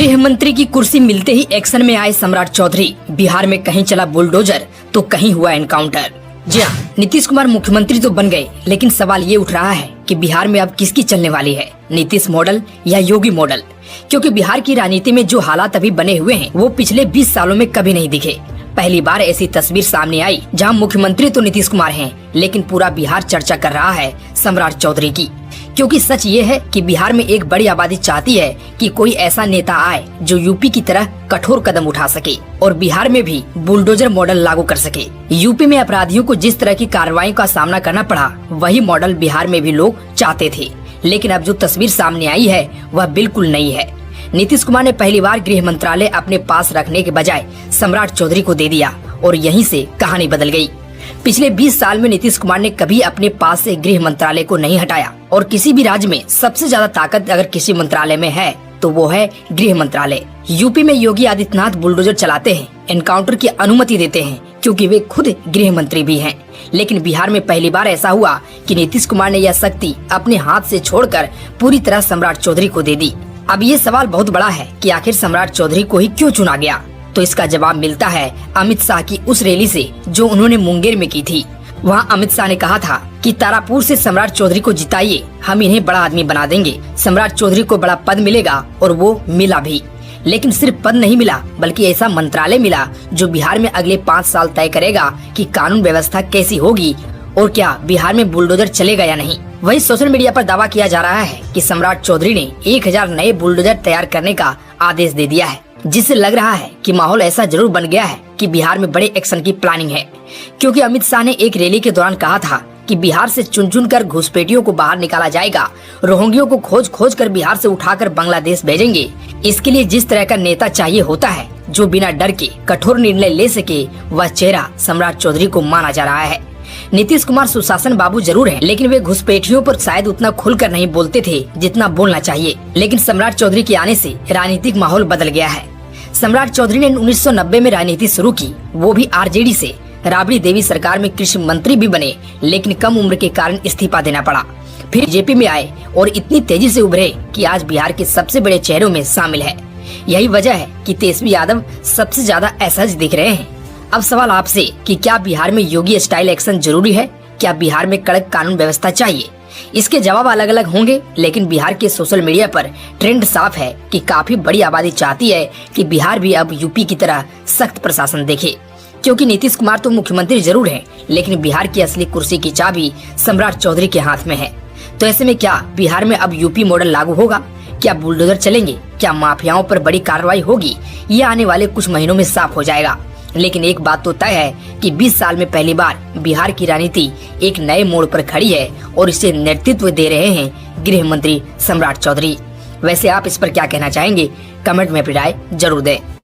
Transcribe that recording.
गृह मंत्री की कुर्सी मिलते ही एक्शन में आए सम्राट चौधरी। बिहार में कहीं चला बुलडोजर तो कहीं हुआ एनकाउंटर। जी हाँ, नीतीश कुमार मुख्यमंत्री तो बन गए, लेकिन सवाल ये उठ रहा है कि बिहार में अब किसकी चलने वाली है, नीतीश मॉडल या योगी मॉडल। क्योंकि बिहार की राजनीति में जो हालात अभी बने हुए हैं वो पिछले 20 सालों में कभी नहीं दिखे। पहली बार ऐसी तस्वीर सामने आई जहां मुख्यमंत्री तो नीतीश कुमार हैं, लेकिन पूरा बिहार चर्चा कर रहा है सम्राट चौधरी की। क्योंकि सच ये है कि बिहार में एक बड़ी आबादी चाहती है कि कोई ऐसा नेता आए जो यूपी की तरह कठोर कदम उठा सके और बिहार में भी बुलडोजर मॉडल लागू कर सके। यूपी में अपराधियों को जिस तरह की कार्रवाई का सामना करना पड़ा, वही मॉडल बिहार में भी लोग चाहते थे। लेकिन अब जो तस्वीर सामने आई है वह बिल्कुल नई है। नीतीश कुमार ने पहली बार गृह मंत्रालय अपने पास रखने के बजाय सम्राट चौधरी को दे दिया और यहीं से कहानी बदल गई। पिछले 20 साल में नीतीश कुमार ने कभी अपने पास से गृह मंत्रालय को नहीं हटाया और किसी भी राज्य में सबसे ज्यादा ताकत अगर किसी मंत्रालय में है तो वो है गृह मंत्रालय। यूपी में योगी आदित्यनाथ बुलडोजर चलाते हैं, एनकाउंटर की अनुमति देते हैं क्योंकि वे खुद गृह मंत्री भी हैं। लेकिन बिहार में पहली बार ऐसा हुआ कि नीतीश कुमार ने यह शक्ति अपने हाथ से छोड़कर पूरी तरह सम्राट चौधरी को दे दी। अब ये सवाल बहुत बड़ा है कि आखिर सम्राट चौधरी को ही क्यों चुना गया। तो इसका जवाब मिलता है अमित शाह की उस रैली से जो उन्होंने मुंगेर में की थी। वहां अमित शाह ने कहा था कि तारापुर से सम्राट चौधरी को जिताइए, हम इन्हें बड़ा आदमी बना देंगे। सम्राट चौधरी को बड़ा पद मिलेगा और वो मिला भी। लेकिन सिर्फ पद नहीं मिला बल्कि ऐसा मंत्रालय मिला जो बिहार में अगले 5 साल तय करेगा कि कानून व्यवस्था कैसी होगी और क्या बिहार में बुलडोजर चलेगा या नहीं। वही सोशल मीडिया पर दावा किया जा रहा है कि सम्राट चौधरी ने 1000 नए बुलडोजर तैयार करने का आदेश दे दिया है, जिससे लग रहा है कि माहौल ऐसा जरूर बन गया है कि बिहार में बड़े एक्शन की प्लानिंग है। क्योंकि अमित शाह ने एक रैली के दौरान कहा था कि बिहार से चुन चुन कर घुसपैठियों को बाहर निकाला जाएगा, रोहिंग्यों को खोज खोज कर बिहार से उठाकर बांग्लादेश भेजेंगे। इसके लिए जिस तरह का नेता चाहिए होता है जो बिना डर के कठोर निर्णय ले सके, वह चेहरा सम्राट चौधरी को माना जा रहा है। नीतीश कुमार सुशासन बाबू जरूर हैं, लेकिन वे घुसपैठियों पर शायद उतना खुलकर नहीं बोलते थे जितना बोलना चाहिए। लेकिन सम्राट चौधरी के आने से राजनीतिक माहौल बदल गया है। सम्राट चौधरी ने 1990 में राजनीति शुरू की, वो भी आरजेडी से। राबड़ी देवी सरकार में कृषि मंत्री भी बने, लेकिन कम उम्र के कारण इस्तीफा देना पड़ा। फिर बीजेपी में आए और इतनी तेजी से उभरे कि आज बिहार के सबसे बड़े चेहरों में शामिल है। यही वजह है कि तेजस्वी यादव सबसे ज्यादा असहज दिख रहे हैं। अब सवाल आपसे कि क्या बिहार में योगी स्टाइल एक्शन जरूरी है? क्या बिहार में कड़क कानून व्यवस्था चाहिए? इसके जवाब अलग अलग होंगे, लेकिन बिहार के सोशल मीडिया पर ट्रेंड साफ है कि काफी बड़ी आबादी चाहती है कि बिहार भी अब यूपी की तरह सख्त प्रशासन देखे। क्योंकि नीतीश कुमार तो मुख्यमंत्री जरूर हैं, लेकिन बिहार की असली कुर्सी की चाबी सम्राट चौधरी के हाथ में है। तो ऐसे में क्या बिहार में अब यूपी मॉडल लागू होगा? क्या बुलडोजर चलेंगे? क्या माफियाओं पर बड़ी कार्रवाई होगी? ये आने वाले कुछ महीनों में साफ हो जाएगा। लेकिन एक बात तो तय है कि 20 साल में पहली बार बिहार की राजनीति एक नए मोड़ पर खड़ी है और इसे नेतृत्व दे रहे हैं गृह मंत्री सम्राट चौधरी। वैसे आप इस पर क्या कहना चाहेंगे? कमेंट में अपनी राय जरूर दें।